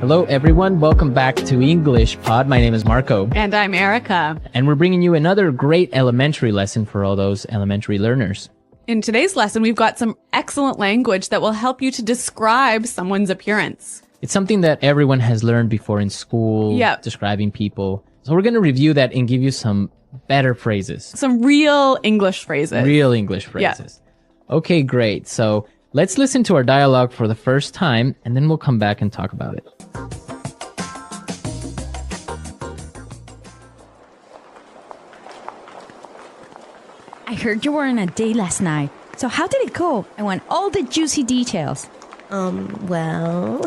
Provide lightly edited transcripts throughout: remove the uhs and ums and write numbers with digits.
Hello, everyone. Welcome back to English Pod. My name is Marco. And I'm Erica. And we're bringing you another great elementary lesson for all those elementary learners. In today's lesson, we've got some excellent language that will help you to describe someone's appearance. It's something that everyone has learned before in school, describing people. So we're going to review that and give you some better phrases. Some real English phrases. Real English phrases. Okay, great. So let's listen to our dialogue for the first time, and then we'll come back and talk about it. I heard you were on a date last night. So how did it go? I want all the juicy details. Well,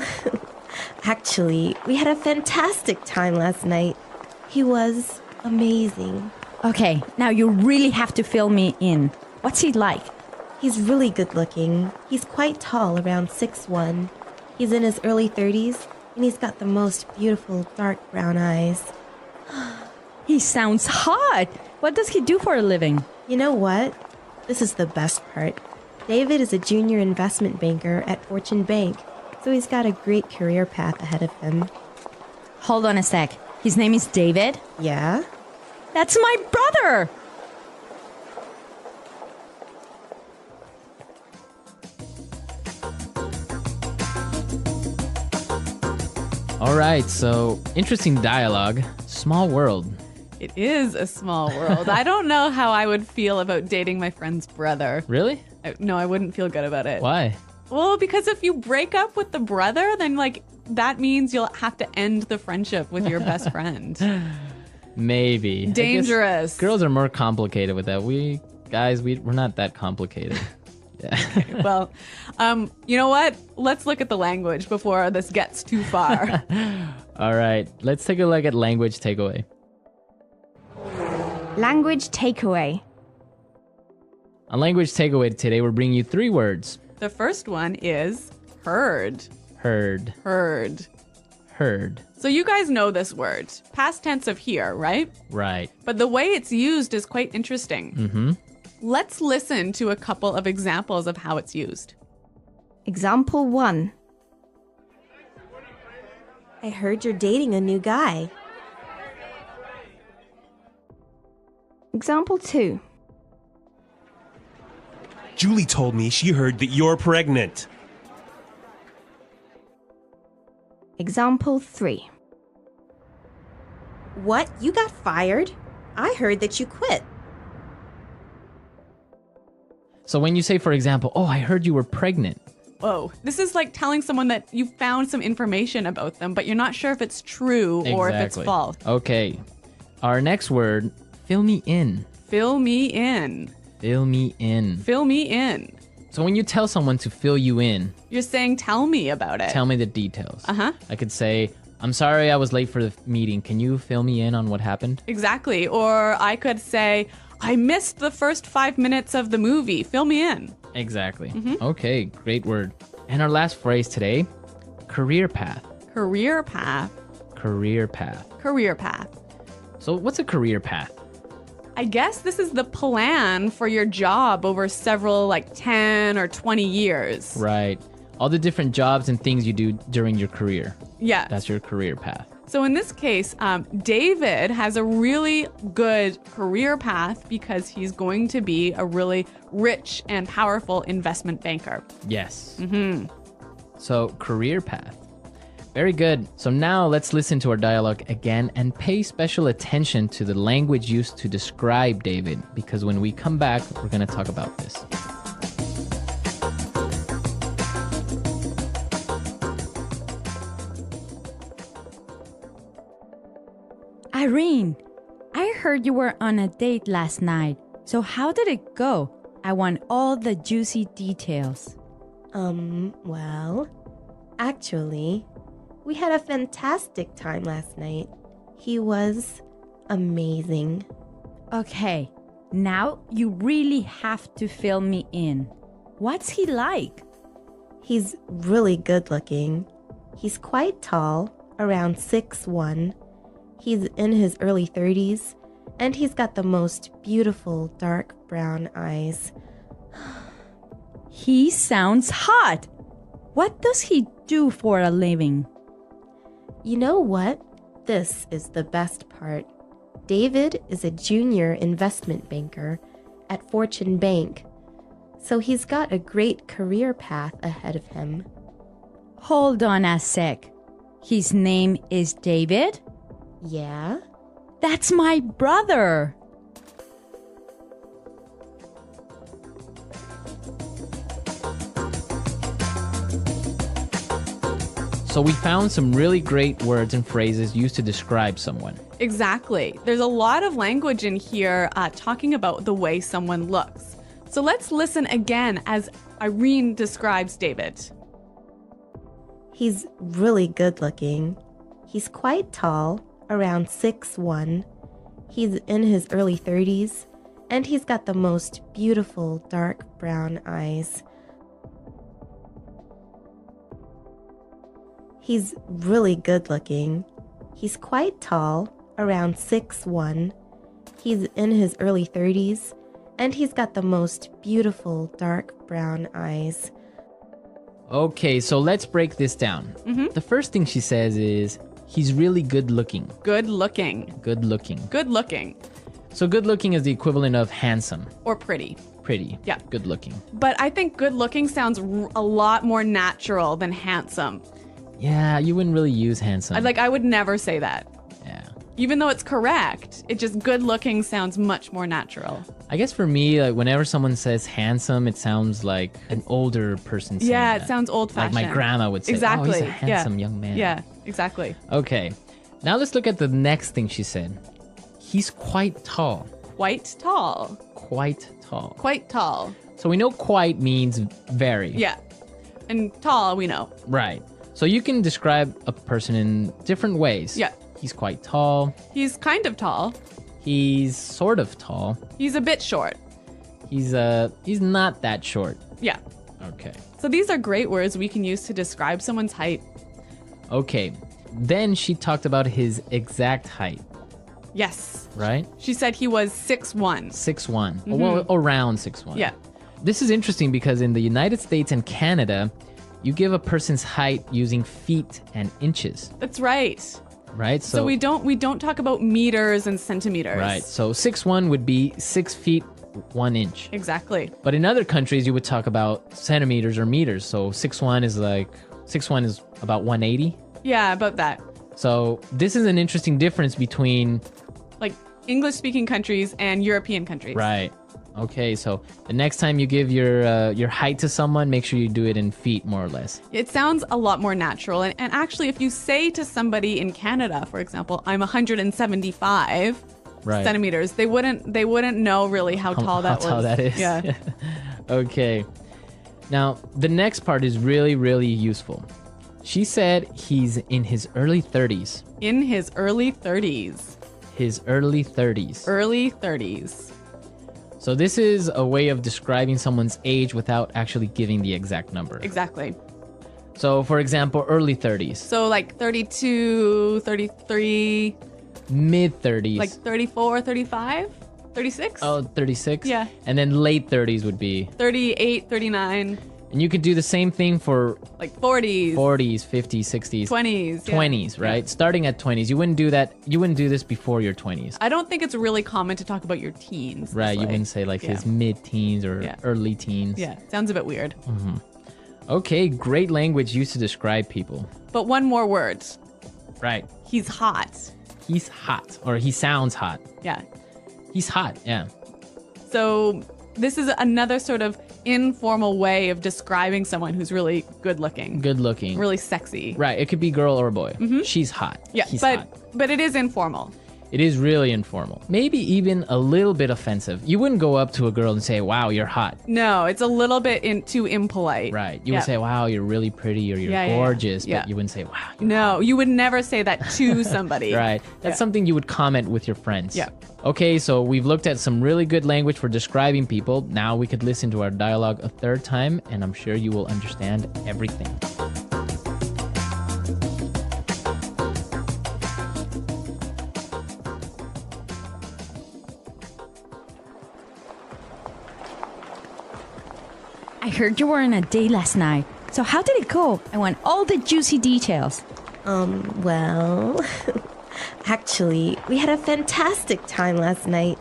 actually, we had a fantastic time last night. He was amazing. Okay, now you really have to fill me in. What's he like? He's really good looking. He's quite tall, around 6'1". He's in his early 30s, and he's got the most beautiful dark brown eyes. He sounds hot. What does he do for a living? You know what? This is the best part. David is a junior investment banker at Fortune Bank, so he's got a great career path ahead of him. Hold on a sec. His name is David? Yeah? That's my brother! All right, so interesting dialogue. Small world. It is a small world. I don't know how I would feel about dating my friend's brother. Really? No, I wouldn't feel good about it. Why? Well, because if you break up with the brother, then that means you'll have to end the friendship with your best friend. Maybe. Dangerous. Girls are more complicated with that. We're not that complicated. Yeah. Okay, well, you know what? Let's look at the language before this gets too far. All right, let's take a look at language takeaway. Language takeaway. On language takeaway today, we're bringing you 3 words. The first one is heard. Heard. Heard. Heard. So you guys know this word. Past tense of hear, right? Right. But the way it's used is quite interesting. Mm-hmm. Let's listen to a couple of examples of how it's used. Example 1. I heard you're dating a new guy. Example 2. Julie told me she heard that you're pregnant. Example 3. What? You got fired? I heard that you quit. So when you say, for example, oh, I heard you were pregnant. Whoa. This is like telling someone that you found some information about them, but you're not sure if it's true or if it's false. Okay. Our next word, fill me in. Fill me in. Fill me in. Fill me in. So when you tell someone to fill you in, you're saying, tell me about it. Tell me the details. Uh-huh. I could say, I'm sorry I was late for the meeting. Can you fill me in on what happened? Exactly. Or I could say, I missed the first 5 minutes of the movie. Fill me in. Exactly. Mm-hmm. Okay, great word. And our last phrase today, career path. Career path. Career path. Career path. So what's a career path? I guess this is the plan for your job over several 10 or 20 years. Right. All the different jobs and things you do during your career. Yeah. That's your career path. So in this case, David has a really good career path because he's going to be a really rich and powerful investment banker. Yes. Mm-hmm. So career path. Very good. So now let's listen to our dialogue again and pay special attention to the language used to describe David, because when we come back, we're going to talk about this. Irene, I heard you were on a date last night. So how did it go? I want all the juicy details. Well, actually, we had a fantastic time last night. He was amazing. Okay, now you really have to fill me in. What's he like? He's really good looking. He's quite tall, around 6'1". He's in his early 30s, and he's got the most beautiful dark brown eyes. He sounds hot. What does he do for a living? You know what? This is the best part. David is a junior investment banker at Fortune Bank, so he's got a great career path ahead of him. Hold on a sec. His name is David? Yeah? That's my brother. So we found some really great words and phrases used to describe someone. Exactly. There's a lot of language in here talking about the way someone looks. So let's listen again as Irene describes David. He's really good looking. He's quite tall, around 6'1". He's in his early 30s, and he's got the most beautiful dark brown eyes. He's really good looking. He's quite tall, around 6'1". He's in his early 30s, and he's got the most beautiful dark brown eyes. Okay, so let's break this down. The first thing she says is, he's really good looking. Good looking. Good looking. Good looking. So good looking is the equivalent of handsome. Or pretty. Pretty. Yeah. Good looking. But I think good looking sounds a lot more natural than handsome. Yeah, you wouldn't really use handsome. I would never say that. Yeah. Even though it's correct, it just good looking sounds much more natural. I guess for me, like whenever someone says handsome, it sounds like an older person saying Yeah, that. it sounds old fashioned. Like my grandma would say, Exactly. oh, he's a handsome young man. Yeah, exactly. Okay, now let's look at the next thing she said. He's quite tall. Quite tall. Quite tall. Quite tall. So we know quite means very. Yeah. And tall, we know. Right. So you can describe a person in different ways. Yeah. He's quite tall. He's kind of tall. He's sort of tall. He's a bit short. He's not that short. Yeah. Okay. So these are great words we can use to describe someone's height. Okay. Then she talked about his exact height, Yes. right? She said he was 6'1". 6'1". Well, around 6'1". Yeah. This is interesting because in the United States and Canada, you give a person's height using feet and inches, That's right. right? So we don't talk about meters and centimeters. Right. So 6'1" would be 6 feet 1 inch. Exactly. But in other countries, you would talk about centimeters or meters. So 6'1" is about 180. Yeah, about that. So this is an interesting difference between. Like English speaking countries and European countries. Right. Okay. So the next time you give your height to someone, make sure you do it in feet, more or less. It sounds a lot more natural. And actually, if you say to somebody in Canada, for example, I'm 175 Right. centimeters, they wouldn't know really how tall that was. How tall that is. Yeah. Okay. Now the next part is really, really useful. She said he's in his early 30s. In his early 30s. His early 30s. Early 30s. So this is a way of describing someone's age without actually giving the exact number. Exactly. So for example, early 30s. So like 32, 33, Mid 30s. like 34, 35, 36? Oh, 36? Yeah. And then late 30s would be. 38, 39, And you could do the same thing for like 40s, 40s, 50s, 60s. 20s. yeah. 20s, right? Yeah. Starting at 20s. You wouldn't do that. You wouldn't do this before your 20s. I don't think it's really common to talk about your teens. Right, this you way. wouldn't say like Yeah. his mid-teens or Yeah. early teens. Yeah, sounds a bit weird. Okay, great language used to describe people. But one more word. Right. He's hot. He's hot, or he sounds hot. Yeah. He's hot, yeah. So this is another sort of informal way of describing someone who's really good looking, Good looking. really sexy. Right, it could be girl or boy. She's hot. Yeah, He's but hot. but it is informal. It is really informal. Maybe even a little bit offensive. You wouldn't go up to a girl and say, wow, you're hot. No, it's a little bit too impolite. Right. You Yeah. would say, wow, you're really pretty or you're Yeah, yeah, yeah. gorgeous. Yeah. But you wouldn't say, wow. You're No, you would never say that to somebody. Right. That's Yeah. something you would comment with your friends. Yeah. Okay, so we've looked at some really good language for describing people. Now we could listen to our dialogue a third time, and I'm sure you will understand everything. I heard you were on a date last night. So how did it go? I want all the juicy details. Well, actually, we had a fantastic time last night.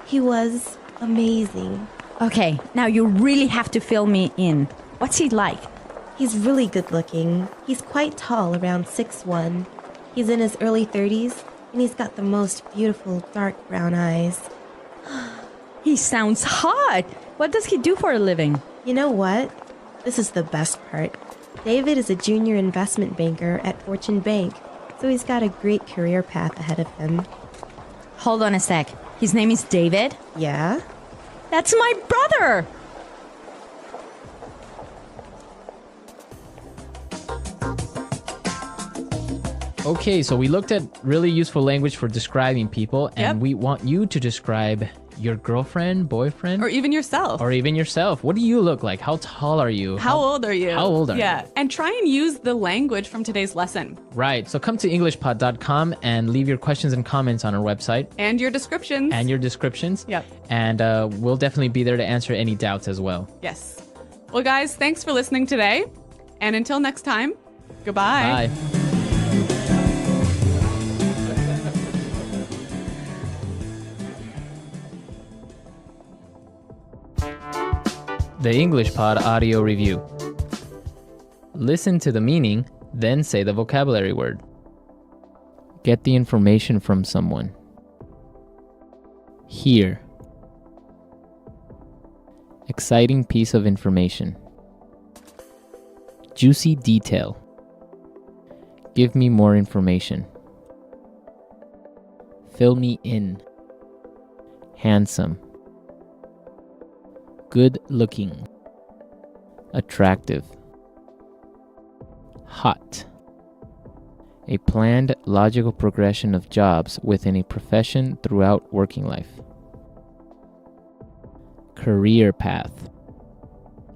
He was amazing. Okay, now you really have to fill me in. What's he like? He's really good looking. He's quite tall, around 6'1". He's in his early 30s, and he's got the most beautiful dark brown eyes. He sounds hot. What does he do for a living? You know what? This is the best part. David is a junior investment banker at Fortune Bank, so he's got a great career path ahead of him. Hold on a sec. His name is David? Yeah? That's my brother! Okay, so we looked at really useful language for describing people, and Yep. we want you to describe your girlfriend, boyfriend, Or even yourself. or even yourself. What do you look like? How tall are you? How old are you? How old are Yeah. you? And try and use the language from today's lesson Right. So come to EnglishPod.com and leave your questions and comments on our website and your descriptions. and your descriptions. Yep. And we'll definitely be there to answer any doubts as well. Yes. Well, guys, thanks for listening today. And until next time, goodbye. Bye. The English Pod Audio Review. Listen to the meaning, then say the vocabulary word. Get the information from someone. Hear. Exciting piece of information. Juicy detail. Give me more information. Fill me in. Handsome. Good looking. Attractive. Hot. A planned, logical progression of jobs within a profession throughout working life. Career path.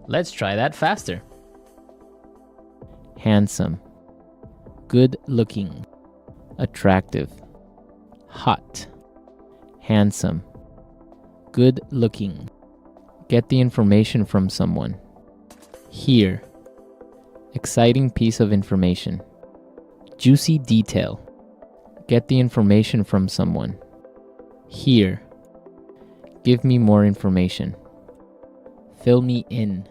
Let's try that faster. Handsome. Good looking. Attractive. Hot. Handsome. Good looking. Get the information from someone. Hear. Exciting piece of information. Juicy detail. Get the information from someone. Hear. Give me more information. Fill me in.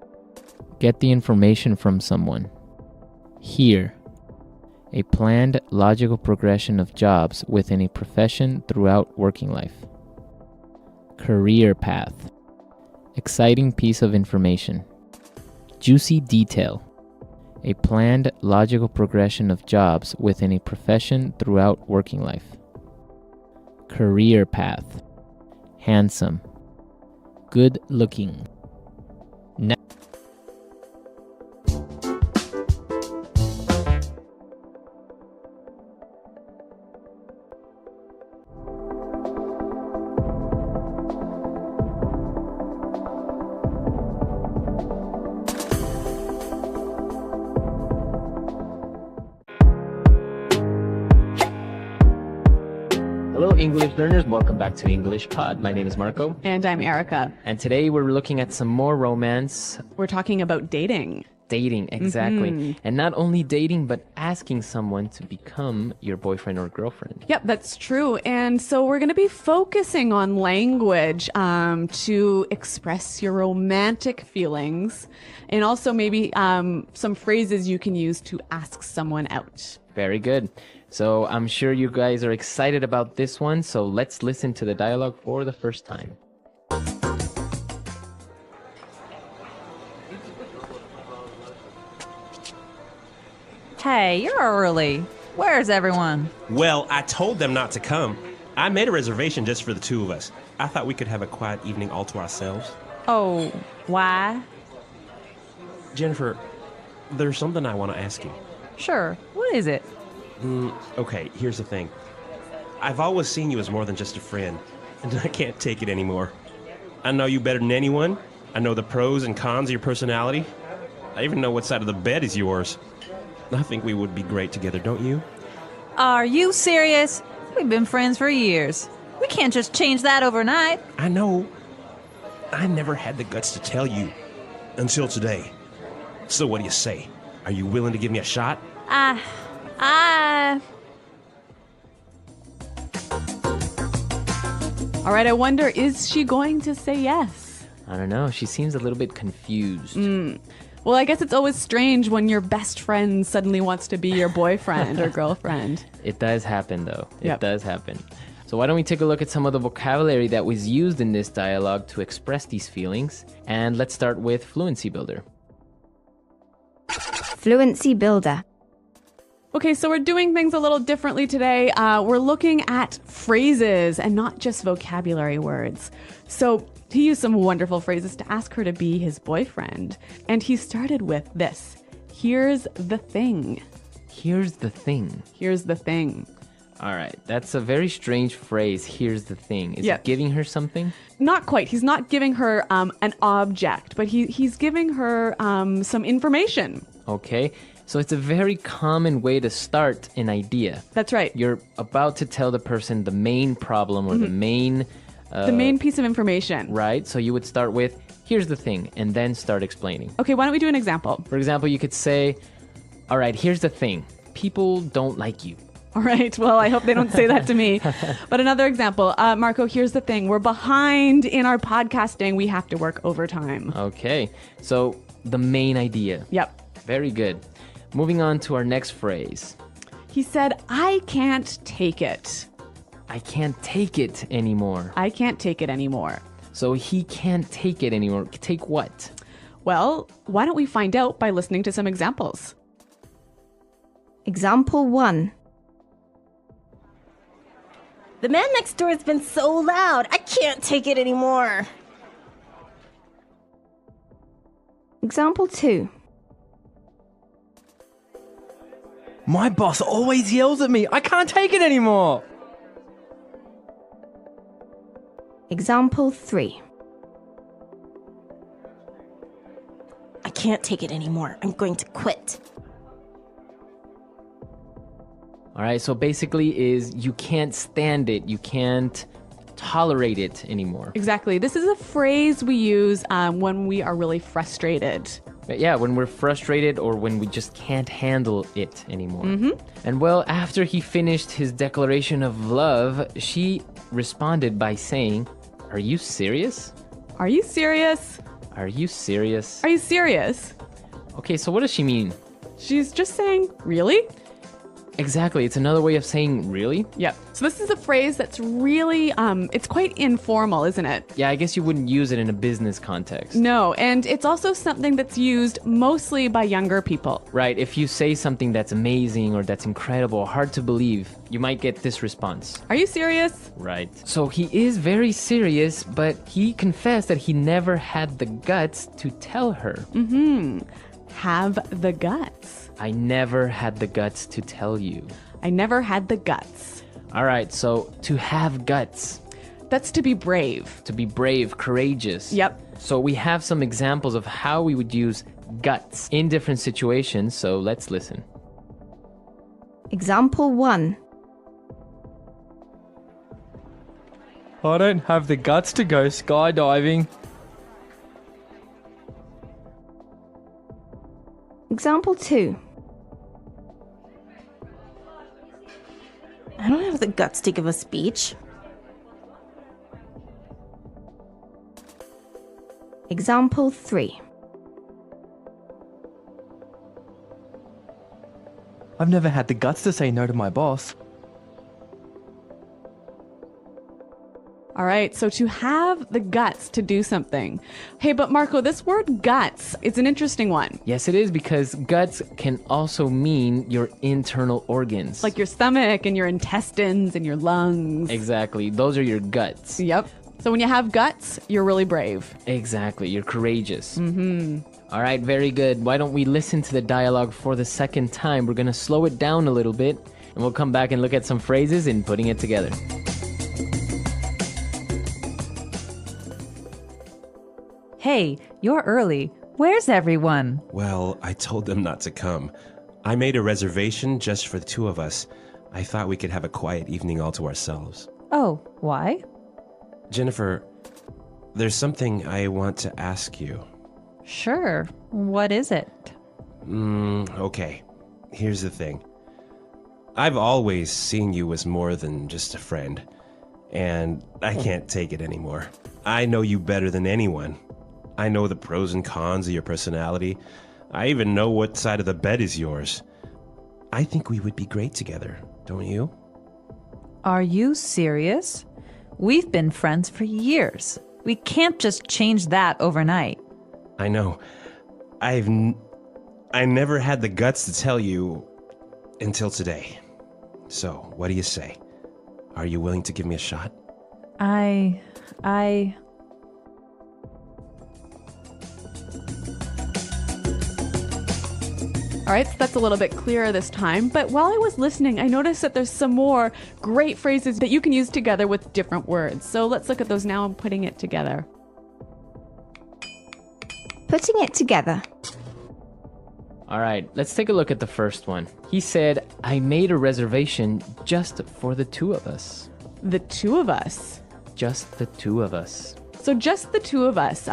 Get the information from someone. Hear. A planned, logical progression of jobs within a profession throughout working life. Career path. Exciting piece of information. Juicy detail. A planned, logical progression of jobs within a profession throughout working life. Career path. Handsome. Good looking. Hello, English learners. Welcome back to English Pod. My name is Marco. And I'm Erica. And today we're looking at some more romance. We're talking about dating. Dating, exactly. Mm-hmm. And not only dating, but asking someone to become your boyfriend or girlfriend. Yep, that's true. And so we're going to be focusing on language to express your romantic feelings, and also maybe some phrases you can use to ask someone out. Very good. So I'm sure you guys are excited about this one. So let's listen to the dialogue for the first time. Hey, you're early. Where's everyone? Well, I told them not to come. I made a reservation just for the two of us. I thought we could have a quiet evening all to ourselves. Oh, why? Jennifer, there's something I want to ask you. Sure. What is it? Okay, here's the thing. I've always seen you as more than just a friend, and I can't take it anymore. I know you better than anyone. I know the pros and cons of your personality. I even know what side of the bed is yours. I think we would be great together, don't you? Are you serious? We've been friends for years. We can't just change that overnight. I know. I never had the guts to tell you. Until today. So what do you say? Are you willing to give me a shot? All right, I wonder, is she going to say yes? I don't know. She seems a little bit confused. Well, I guess it's always strange when your best friend suddenly wants to be your boyfriend or girlfriend. It does happen, though. It Yep. does happen. So why don't we take a look at some of the vocabulary that was used in this dialogue to express these feelings? And let's start with Fluency Builder. Fluency builder. Okay, so we're doing things a little differently today. We're looking at phrases and not just vocabulary words. So he used some wonderful phrases to ask her to be his boyfriend. And he started with this. Here's the thing. Here's the thing. Here's the thing. All right. That's a very strange phrase. Here's the thing. Is Yep. it giving her something? Not quite. He's not giving her an object, but he's giving her some information. Okay. So it's a very common way to start an idea. That's right. You're about to tell the person the main problem or the main... The main piece of information. Right? So you would start with, here's the thing, and then start explaining. Okay, why don't we do an example? For example, you could say, all right, here's the thing. People don't like you. All right. Well, I hope they don't say that to me. But another example, Marco, here's the thing. We're behind in our podcasting. We have to work overtime. Okay. So the main idea. Yep. Very good. Moving on to our next phrase. He said, I can't take it. I can't take it anymore. I can't take it anymore. So he can't take it anymore. Take what? Well, why don't we find out by listening to some examples? Example 1. The man next door has been so loud. I can't take it anymore. Example 2. My boss always yells at me. I can't take it anymore. Example 3. I can't take it anymore. I'm going to quit. All right. So basically is you can't stand it. You can't tolerate it anymore. Exactly. This is a phrase we use when we are really frustrated. But yeah, when we're frustrated or when we just can't handle it anymore. And well, after he finished his declaration of love, she responded by saying, "Are you serious? Are you serious? Are you serious?" Are you serious? Okay, so what does she mean? She's just saying, really? Exactly. It's another way of saying really. Yep. So this is a phrase that's really, it's quite informal, isn't it? Yeah, I guess you wouldn't use it in a business context. No, and it's also something that's used mostly by younger people. Right. If you say something that's amazing or that's incredible, hard to believe, you might get this response. Are you serious? Right. So he is very serious, but he confessed that he never had the guts to tell her. Have the guts. I never had the guts to tell you. I never had the guts. All right, so to have guts, That's to be brave. to be brave, courageous. Yep. So we have some examples of how we would use guts in different situations, so let's listen. Example 1. I don't have the guts to go skydiving. Example 2. I don't have the guts to give a speech. Example 3. I've never had the guts to say no to my boss. All right, so to have the guts to do something. Hey, but Marco, this word guts, it's an interesting one. Yes, it is, because guts can also mean your internal organs. Like your stomach and your intestines and your lungs. Exactly. Those are your guts. Yep. So when you have guts, you're really brave. Exactly. You're courageous. All right, very good. Why don't we listen to the dialogue for the second time? We're going to slow it down a little bit, and we'll come back and look at some phrases and putting it together. Hey, you're early. Where's everyone? Well, I told them not to come. I made a reservation just for the two of us. I thought we could have a quiet evening all to ourselves. Oh, why? Jennifer, there's something I want to ask you. Sure. What is it? Okay. Here's the thing. I've always seen you as more than just a friend, and I can't take it anymore. I know you better than anyone. I know the pros and cons of your personality. I even know what side of the bed is yours. I think we would be great together, don't you? Are you serious? We've been friends for years. We can't just change that overnight. I know. I never had the guts to tell you until today. So, what do you say? Are you willing to give me a shot? All right, so that's a little bit clearer this time. But while I was listening, I noticed that there's some more great phrases that you can use together with different words. So let's look at those now and putting it together. Putting it together. All right, let's take a look at the first one. He said, I made a reservation just for the two of us. The two of us. Just the two of us. So just the two of us.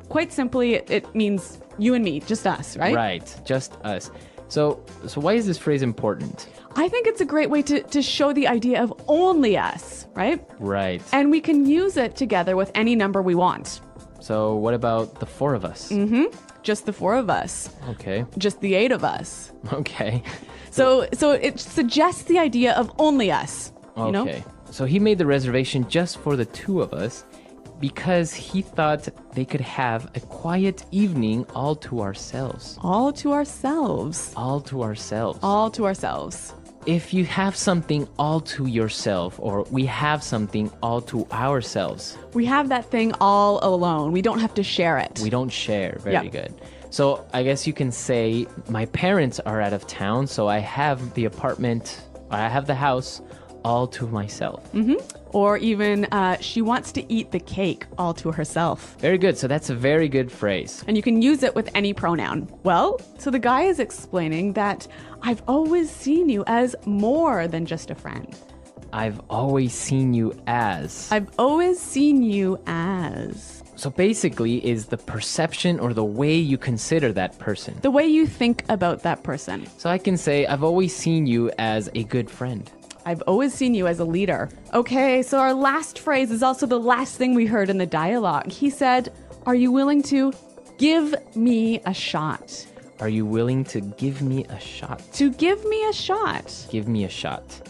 Quite simply, it means you and me, just us, right? Right, just us. So why is this phrase important? I think it's a great way to show the idea of only us, right? Right. And we can use it together with any number we want. So what about the four of us? Just the four of us. Okay. Just the eight of us. Okay. So it suggests the idea of only us. You know? Okay. So he made the reservation just for the two of us because he thought they could have a quiet evening all to ourselves. All to ourselves. All to ourselves. All to ourselves. If you have something all to yourself, or we have something all to ourselves. We have that thing all alone. We don't have to share it. We don't share. Very good. So I guess you can say, my parents are out of town, so I have the apartment, I have the house all to myself. Or even, she wants to eat the cake all to herself. Very good. So that's a very good phrase. And you can use it with any pronoun. Well, so the guy is explaining that I've always seen you as more than just a friend. I've always seen you as. I've always seen you as. So basically is the perception or the way you consider that person. The way you think about that person. So I can say, I've always seen you as a good friend. I've always seen you as a leader. Okay, so our last phrase is also the last thing we heard in the dialogue. He said, are you willing to give me a shot? Are you willing to give me a shot? To give me a shot. Give me a shot.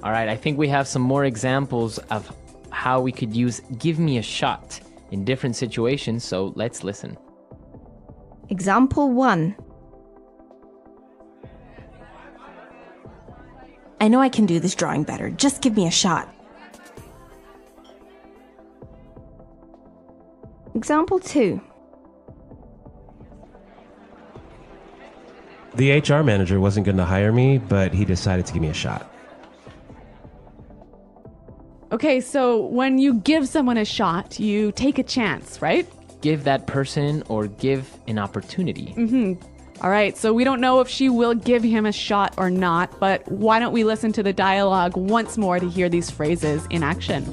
All right, I think we have some more examples of how we could use give me a shot in different situations, so let's listen. Example 1. I know I can do this drawing better. Just give me a shot. Example 2. The HR manager wasn't going to hire me, but he decided to give me a shot. Okay, so when you give someone a shot, you take a chance, right? Give that person or give an opportunity. All right, so we don't know if she will give him a shot or not, but why don't we listen to the dialogue once more to hear these phrases in action?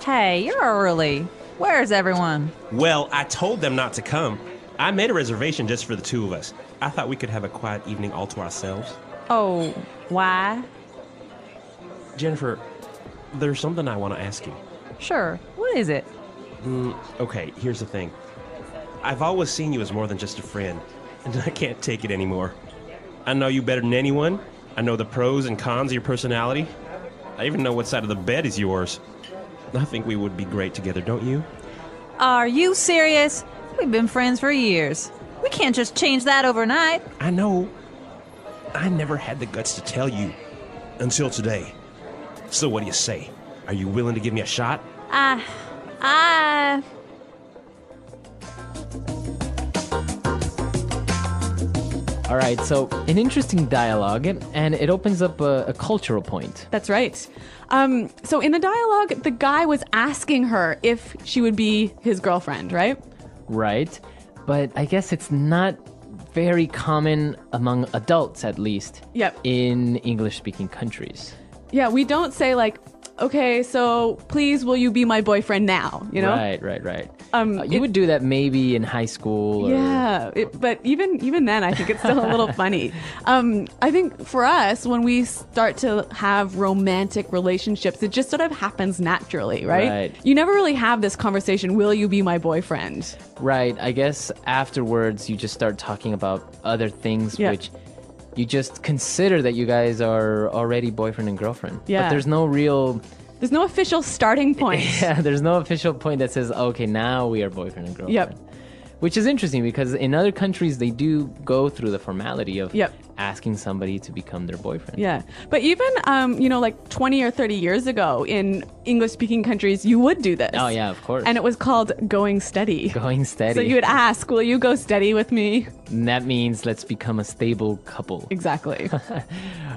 Hey, you're early. Where's everyone? Well, I told them not to come. I made a reservation just for the two of us. I thought we could have a quiet evening all to ourselves. Oh, why? Jennifer, there's something I want to ask you. Sure. What is it? Okay, here's the thing. I've always seen you as more than just a friend, and I can't take it anymore. I know you better than anyone. I know the pros and cons of your personality. I even know what side of the bed is yours. I think we would be great together, don't you? Are you serious? We've been friends for years. We can't just change that overnight. I know. I never had the guts to tell you until today. So what do you say? Are you willing to give me a shot? All right, so an interesting dialogue, and it opens up a cultural point. That's right. So in the dialogue, the guy was asking her if she would be his girlfriend, right? Right, but I guess it's not very common among adults, at least. Yep. In English-speaking countries. Yeah, we don't say like, okay, so please, will you be my boyfriend now? You know? Right. You would do that maybe in high school. But even then, I think it's still a little funny. I think for us, when we start to have romantic relationships, it just sort of happens naturally, right? You never really have this conversation, will you be my boyfriend? Right. I guess afterwards, you just start talking about other things, which you just consider that you guys are already boyfriend and girlfriend. Yeah. But there's no official starting point. Yeah, there's no official point that says, okay, now we are boyfriend and girlfriend. Yep. Which is interesting because in other countries, they do go through the formality of asking somebody to become their boyfriend. Yeah. But even, like 20 or 30 years ago in English-speaking countries, you would do this. Oh, yeah, of course. And it was called going steady. Going steady. So you would ask, will you go steady with me? And that means let's become a stable couple. Exactly.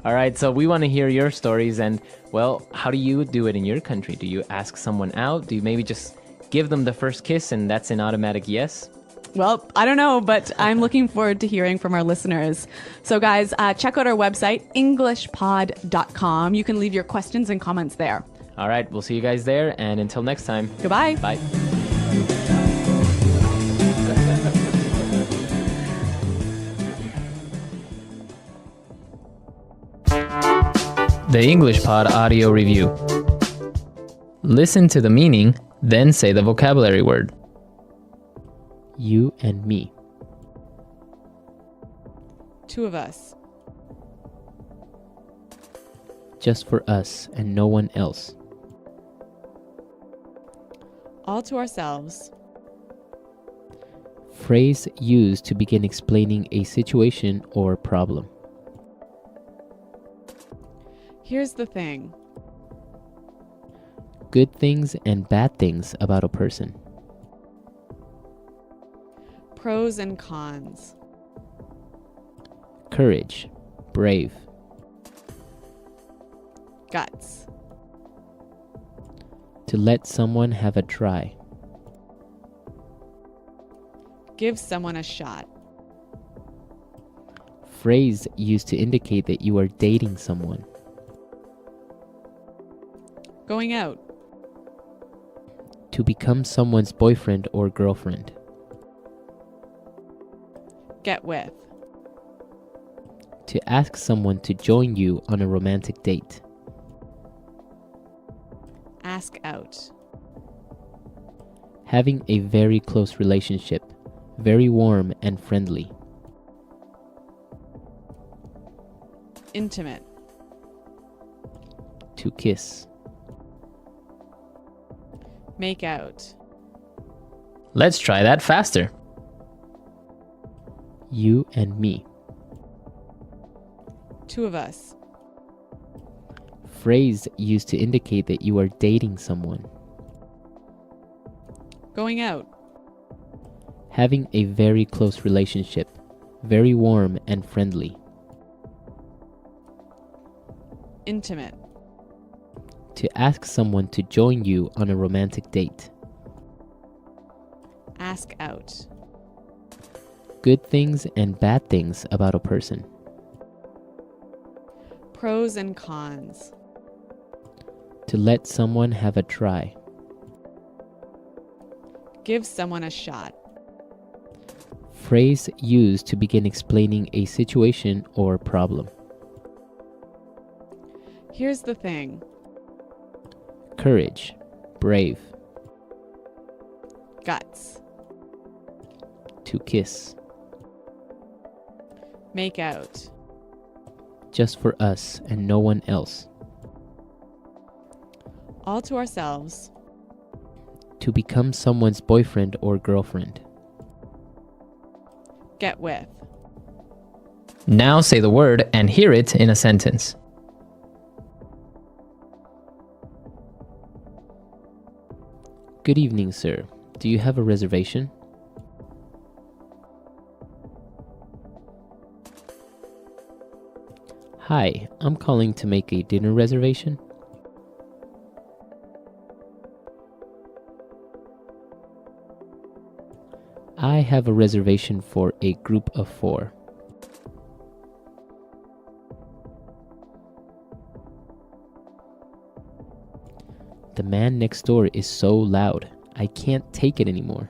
All right, so we want to hear your stories. And, well, how do you do it in your country? Do you ask someone out? Do you maybe just give them the first kiss and that's an automatic yes? Well, I don't know, but I'm looking forward to hearing from our listeners. So, guys, check out our website, englishpod.com. You can leave your questions and comments there. All right, we'll see you guys there. And until next time. Goodbye. Bye. The English Pod Audio Review. Listen to the meaning, then say the vocabulary word. You and me. Two of us. Just for us and no one else. All to ourselves. Phrase used to begin explaining a situation or problem. Here's the thing. Good things and bad things about a person. Pros and cons. Courage. Brave. Guts. To let someone have a try. Give someone a shot. Phrase used to indicate that you are dating someone. Going out. To become someone's boyfriend or girlfriend. Get with. To ask someone to join you on a romantic date. Ask out. Having a very close relationship. Very warm and friendly. Intimate. To kiss. Make out. Let's try that faster. You and me. Two of us. Phrase used to indicate that you are dating someone. Going out. Having a very close relationship. Very warm and friendly. Intimate. To ask someone to join you on a romantic date. Ask out. Good things and bad things about a person. Pros and cons. To let someone have a try. Give someone a shot. Phrase used to begin explaining a situation or problem. Here's the thing. Courage. Brave. Guts. To kiss. Make out. Just for us and no one else. All to ourselves. To become someone's boyfriend or girlfriend. Get with. Now say the word and hear it in a sentence. Good evening, sir. Do you have a reservation? Hi, I'm calling to make a dinner reservation. I have a reservation for a group of 4. The man next door is so loud. I can't take it anymore.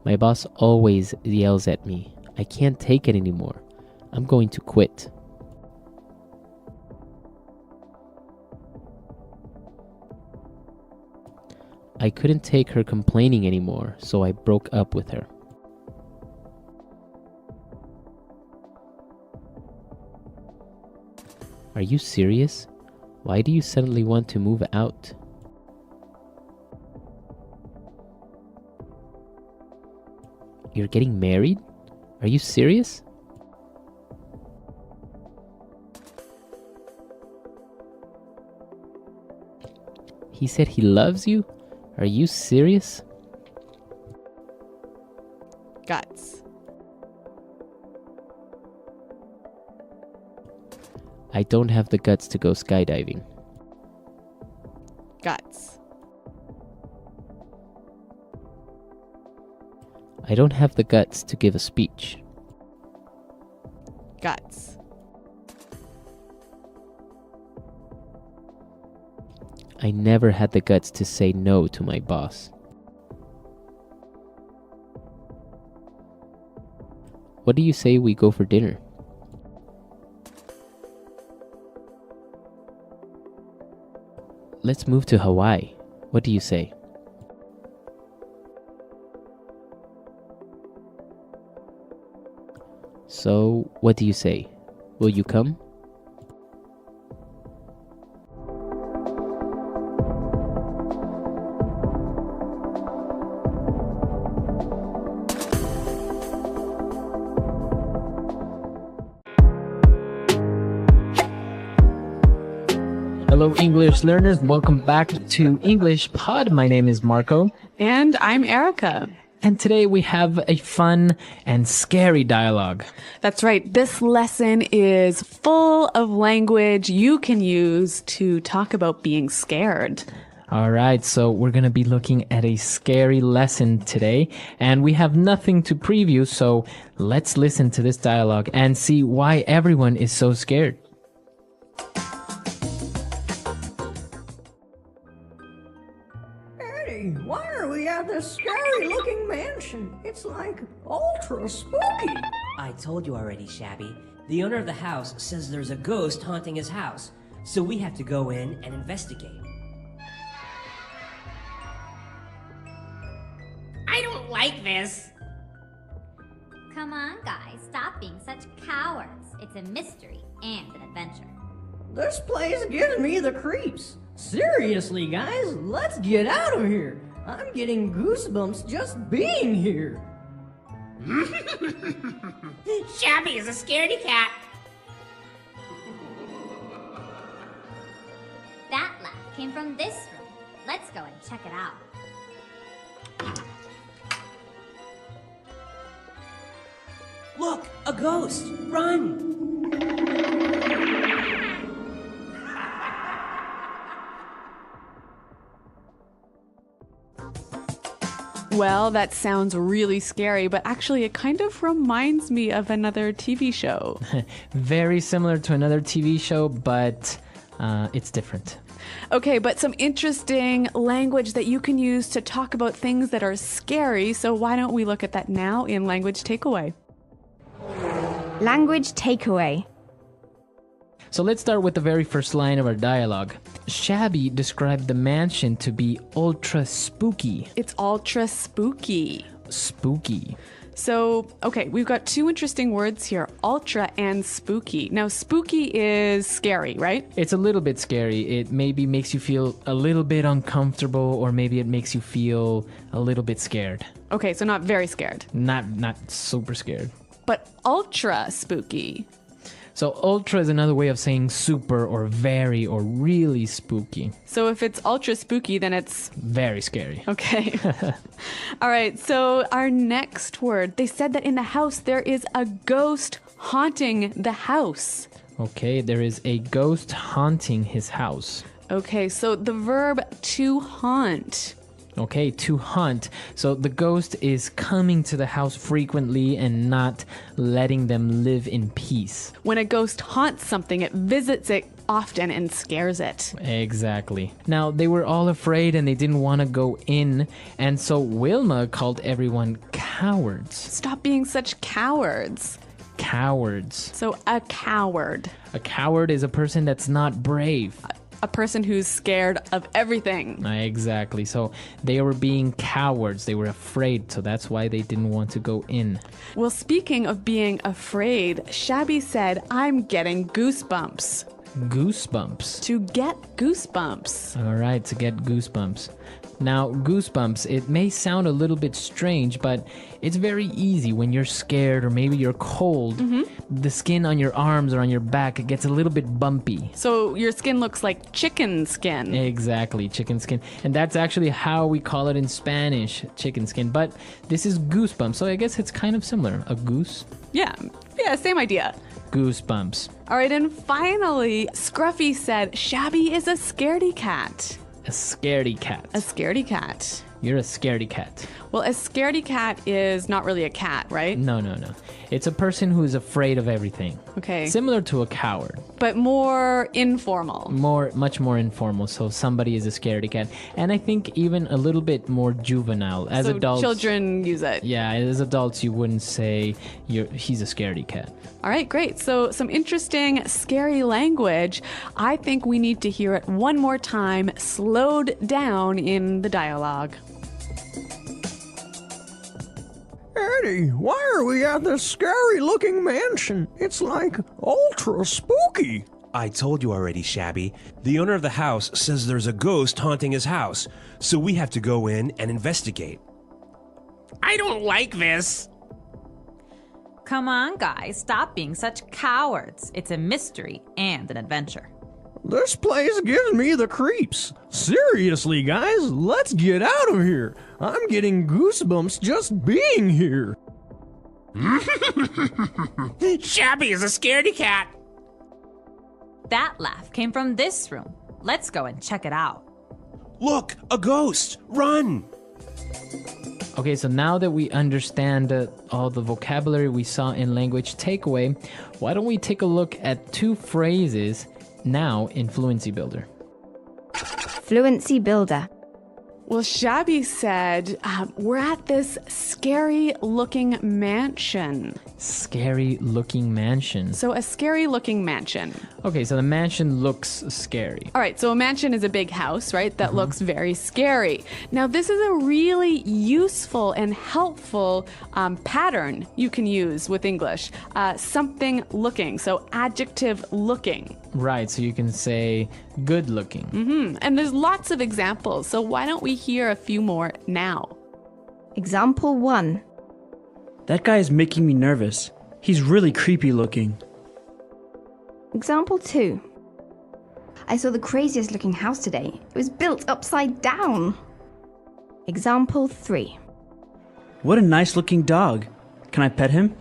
My boss always yells at me. I can't take it anymore. I'm going to quit. I couldn't take her complaining anymore, so I broke up with her. Are you serious? Why do you suddenly want to move out? You're getting married? Are you serious? He said he loves you? Are you serious? Guts. I don't have the guts to go skydiving. Guts. I don't have the guts to give a speech. Guts. I never had the guts to say no to my boss. What do you say we go for dinner? Let's move to Hawaii. What do you say? So, what do you say? Will you come? Hello, English learners. Welcome back to English Pod. My name is Marco. And I'm Erica. And today we have a fun and scary dialogue. That's right. This lesson is full of language you can use to talk about being scared. All right, so we're going to be looking at a scary lesson today, and we have nothing to preview, so let's listen to this dialogue and see why everyone is so scared. Eddie, why are we at this scary-looking mansion? It's like ultra spooky. I told you already, Shabby. The owner of the house says there's a ghost haunting his house, so we have to go in and investigate. I don't like this. Come on, guys. Stop being such cowards. It's a mystery and an adventure. This place gives me the creeps. Seriously, guys, let's get out of here. I'm getting goosebumps just being here. Shabby is a scaredy cat. That laugh came from this room. Let's go and check it out. Look, a ghost! Run! Well, that sounds really scary, but actually it kind of reminds me of another TV show. Very similar to another TV show, but it's different. Okay, but some interesting language that you can use to talk about things that are scary. So why don't we look at that now in Language Takeaway? Language takeaway. So let's start with the very first line of our dialogue. Shabby described the mansion to be ultra spooky. It's ultra spooky. Spooky. So, okay, we've got two interesting words here, ultra and spooky. Now, spooky is scary, right? It's a little bit scary. It maybe makes you feel a little bit uncomfortable, or maybe it makes you feel a little bit scared. Okay, so not very scared. Not super scared. But ultra spooky. So ultra is another way of saying super or very or really spooky. So if it's ultra spooky, then it's very scary. Okay. All right. So our next word, they said that in the house there is a ghost haunting the house. Okay, there is a ghost haunting his house. Okay, so the verb to haunt. Okay, to hunt. So the ghost is coming to the house frequently and not letting them live in peace. When a ghost haunts something, it visits it often and scares it. Exactly. Now, they were all afraid and they didn't want to go in, and so Wilma called everyone cowards. Stop being such cowards. Cowards. So a coward. A coward is a person that's not brave. A person who's scared of everything. Exactly. So they were being cowards. They were afraid. So that's why they didn't want to go in. Well, speaking of being afraid, Shabby said, I'm getting goosebumps. Goosebumps. To get goosebumps. All right, to get goosebumps. Now, goosebumps, it may sound a little bit strange, but it's very easy when you're scared or maybe you're cold. The skin on your arms or on your back, it gets a little bit bumpy. So your skin looks like chicken skin. Exactly, chicken skin. And that's actually how we call it in Spanish, chicken skin. But this is goosebumps, so I guess it's kind of similar. A goose? Yeah, same idea. Goosebumps. All right, and finally, Scruffy said, Shabby is a scaredy cat. A scaredy cat. A scaredy cat. You're a scaredy cat. Well, a scaredy cat is not really a cat, right? No. It's a person who is afraid of everything. Okay. Similar to a coward. But more informal. Much more informal. So somebody is a scaredy cat. And I think even a little bit more juvenile. As so adults, children use it. Yeah, as adults, you wouldn't say he's a scaredy cat. All right, great. So some interesting, scary language. I think we need to hear it one more time, slowed down in the dialogue. Eddie, why are we at this scary-looking mansion? It's like ultra spooky. I told you already, Shabby. The owner of the house says there's a ghost haunting his house, so we have to go in and investigate. I don't like this. Come on, guys, stop being such cowards. It's a mystery and an adventure. This place gives me the creeps. Seriously, guys, let's get out of here. I'm getting goosebumps just being here. Shabby is a scaredy cat. That laugh came from this room. Let's go and check it out. Look, a ghost! Run! Okay, so now that we understand all the vocabulary we saw in language takeaway, why don't we take a look at two phrases now in Fluency Builder? Fluency Builder. Well, Shabby said, we're at this scary-looking mansion. Scary-looking mansion. So a scary-looking mansion. Okay, so the mansion looks scary. All right, so a mansion is a big house, right? That looks very scary. Now, this is a really useful and helpful pattern you can use with English. Something looking, so adjective looking. Right, so you can say good looking. And there's lots of examples, so why don't we hear a few more now? Example 1. That guy is making me nervous. He's really creepy looking. Example 2. I saw the craziest looking house today. It was built upside down. Example 3. What a nice looking dog. Can I pet him?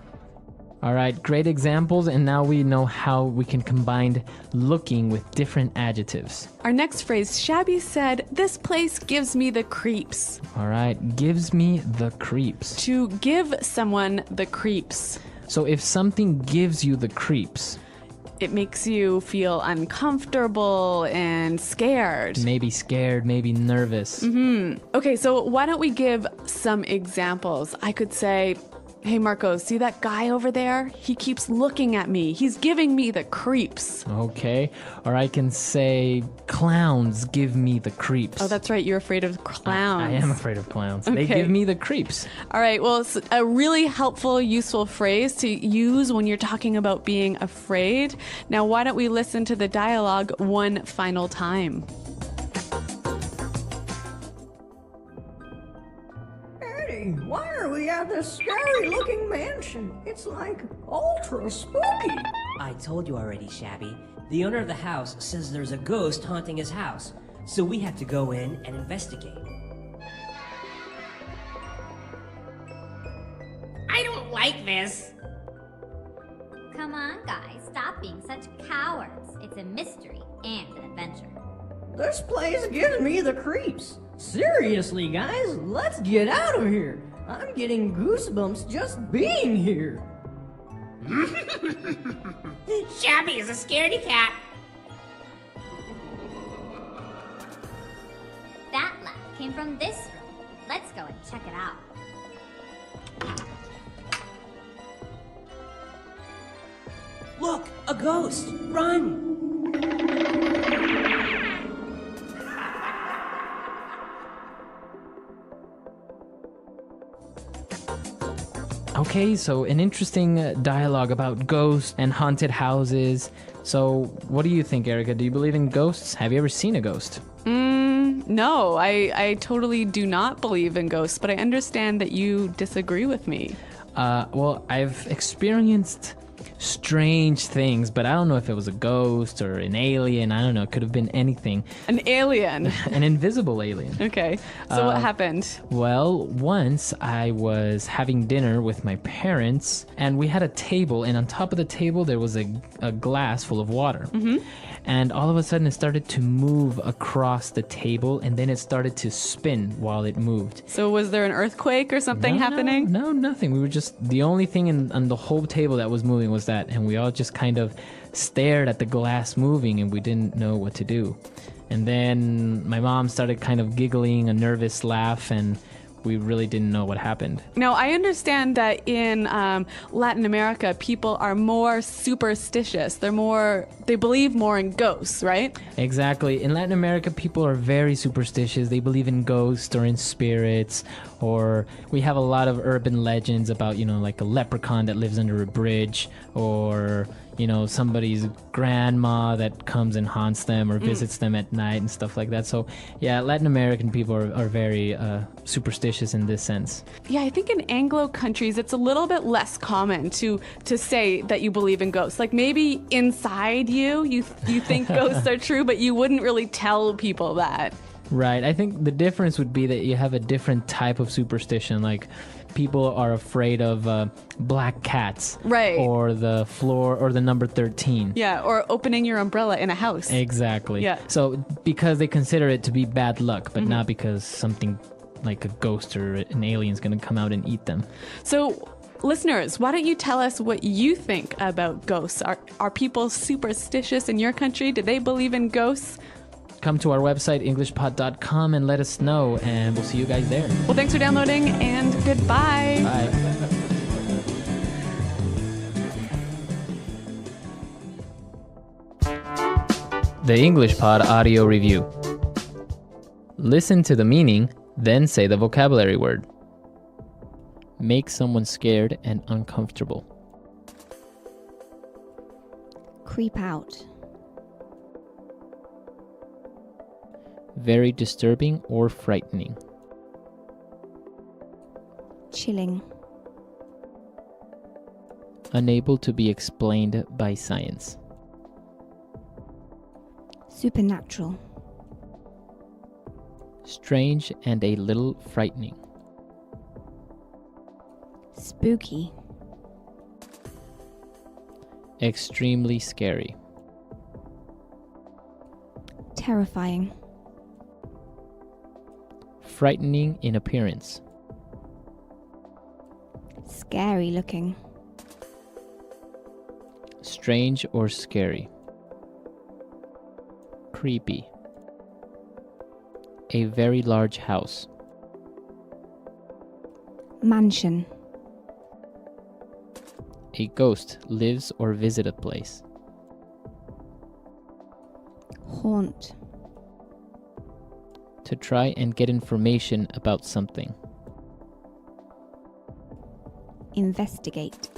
All right, great examples, and now we know how we can combine looking with different adjectives. Our next phrase, Shabby said, this place gives me the creeps. All right, gives me the creeps. To give someone the creeps. So if something gives you the creeps, it makes you feel uncomfortable and scared. Maybe scared, maybe nervous. Okay, so why don't we give some examples? I could say, hey, Marco, see that guy over there? He keeps looking at me. He's giving me the creeps. Okay. Or I can say, clowns give me the creeps. Oh, that's right. You're afraid of clowns. I am afraid of clowns. Okay. They give me the creeps. All right. Well, it's a really helpful, useful phrase to use when you're talking about being afraid. Now, why don't we listen to the dialogue one final time? Why are we at this scary-looking mansion? It's like ultra spooky. I told you already, Shabby. The owner of the house says there's a ghost haunting his house, so we have to go in and investigate. I don't like this. Come on, guys, stop being such cowards. It's a mystery and an adventure. This place gives me the creeps. Seriously, guys, let's get out of here. I'm getting goosebumps just being here. Shabby is a scaredy cat. That laugh came from this room. Let's go and check it out. Look, a ghost! Run! Okay, so an interesting dialogue about ghosts and haunted houses. So, what do you think, Erica? Do you believe in ghosts? Have you ever seen a ghost? No, I totally do not believe in ghosts, but I understand that you disagree with me. Well, I've experienced strange things, but I don't know if it was a ghost or an alien. I don't know. It could have been anything. An alien? An invisible alien. Okay. So what happened? Well, once I was having dinner with my parents, and we had a table, and on top of the table there was a glass full of water. Mm-hmm. And all of a sudden it started to move across the table, and then it started to spin while it moved. So was there an earthquake or something happening? No, nothing. We were just, the only thing on the whole table that was moving was that, and we all just kind of stared at the glass moving, and we didn't know what to do. And then my mom started kind of giggling, a nervous laugh, and we really didn't know what happened. Now, I understand that in Latin America, people are more superstitious. They believe more in ghosts, right? Exactly. In Latin America, people are very superstitious. They believe in ghosts or in spirits, or we have a lot of urban legends about, like a leprechaun that lives under a bridge, or, somebody's grandma that comes and haunts them or visits them at night and stuff like that. So, yeah, Latin American people are very superstitious in this sense. Yeah, I think in Anglo countries, it's a little bit less common to say that you believe in ghosts. Like maybe inside you think ghosts are true, but you wouldn't really tell people that. Right. I think the difference would be that you have a different type of superstition. Like people are afraid of black cats. Right. Or the floor or the number 13. Yeah, or opening your umbrella in a house. Exactly. Yeah. So because they consider it to be bad luck, but not because something like a ghost or an alien is going to come out and eat them. So listeners, why don't you tell us what you think about ghosts? Are people superstitious in your country? Do they believe in ghosts? Come to our website, englishpod.com, and let us know, and we'll see you guys there. Well, thanks for downloading, and goodbye. Bye. The English Pod Audio Review. Listen to the meaning, then say the vocabulary word. Make someone scared and uncomfortable. Creep out. Very disturbing or frightening. Chilling. Unable to be explained by science. Supernatural. Strange and a little frightening. Spooky. Extremely scary. Terrifying. Frightening in appearance. Scary looking. Strange or scary. Creepy. A very large house. Mansion. A ghost lives or visits a place. Haunt. To try and get information about something. Investigate.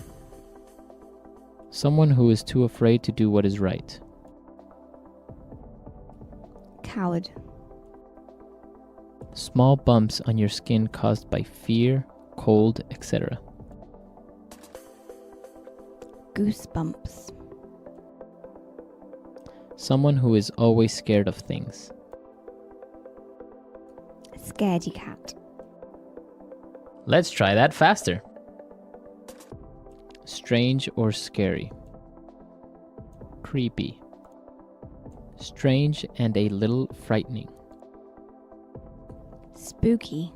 Someone who is too afraid to do what is right. Coward. Small bumps on your skin caused by fear, cold, etc. Goosebumps. Someone who is always scared of things. Scaredy cat. Let's try that faster. Strange or scary. Creepy. Strange and a little frightening. Spooky.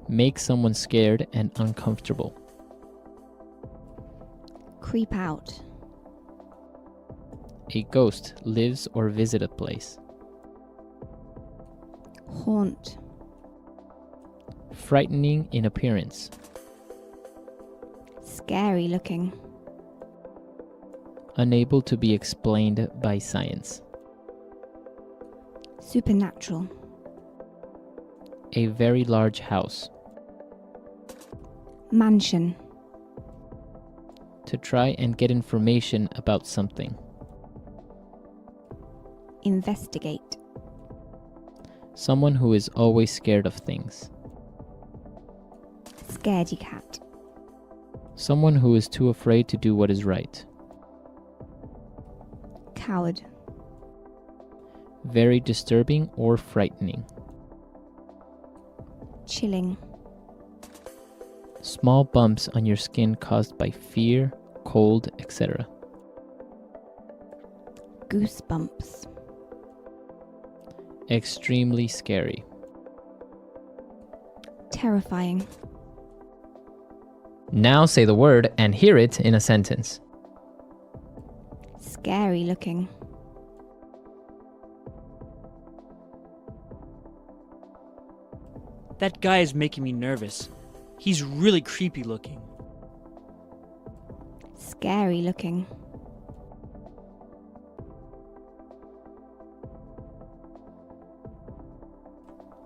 Make someone scared and uncomfortable. Creep out. A ghost lives or visits a place. Haunt. Frightening in appearance. Scary looking. Unable to be explained by science. Supernatural. A very large house. Mansion. To try and get information about something. Investigate. Someone who is always scared of things. Scaredy cat. Someone who is too afraid to do what is right. Coward. Very disturbing or frightening. Chilling. Small bumps on your skin caused by fear, cold, etc. Goosebumps. Extremely scary. Terrifying. Now say the word and hear it in a sentence. Scary looking. That guy is making me nervous. He's really creepy looking. Scary looking.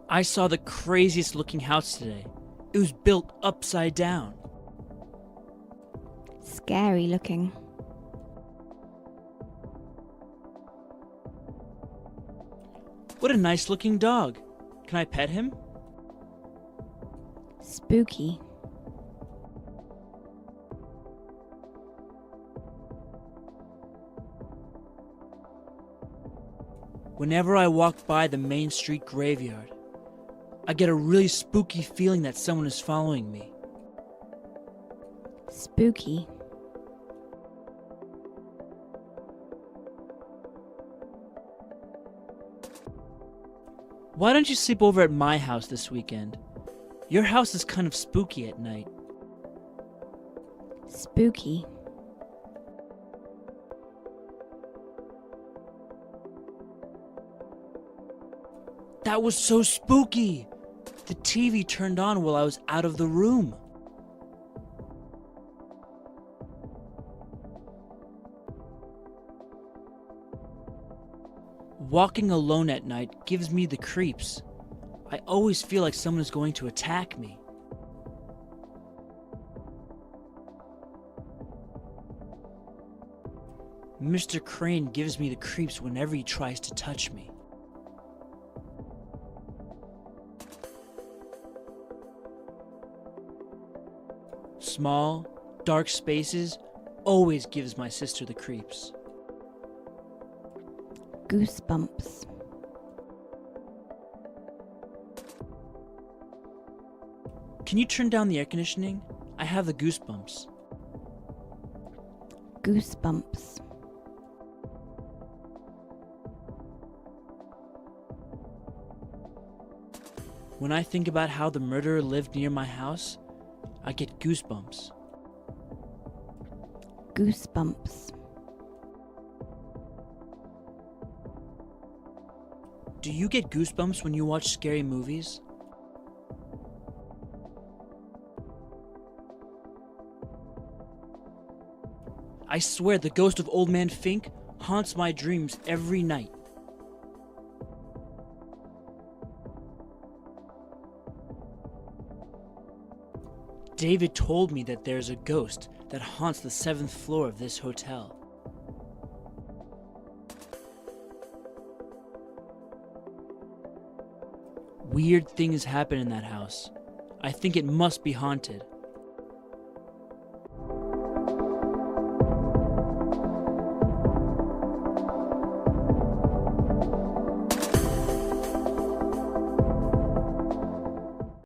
I saw the craziest looking house today. It was built upside down. Scary looking. What a nice looking dog. Can I pet him? Spooky. Whenever I walk by the Main Street graveyard, I get a really spooky feeling that someone is following me. Spooky. Why don't you sleep over at my house this weekend? Your house is kind of spooky at night. Spooky. That was so spooky! The TV turned on while I was out of the room. Walking alone at night gives me the creeps. I always feel like someone is going to attack me. Mr. Crane gives me the creeps whenever he tries to touch me. Small, dark spaces always gives my sister the creeps. Goosebumps. Can you turn down the air conditioning? I have the goosebumps. Goosebumps. When I think about how the murderer lived near my house, I get goosebumps. Goosebumps. Do you get goosebumps when you watch scary movies? I swear the ghost of Old Man Fink haunts my dreams every night. David told me that there's a ghost that haunts the 7th floor of this hotel. Weird things happen in that house. I think it must be haunted.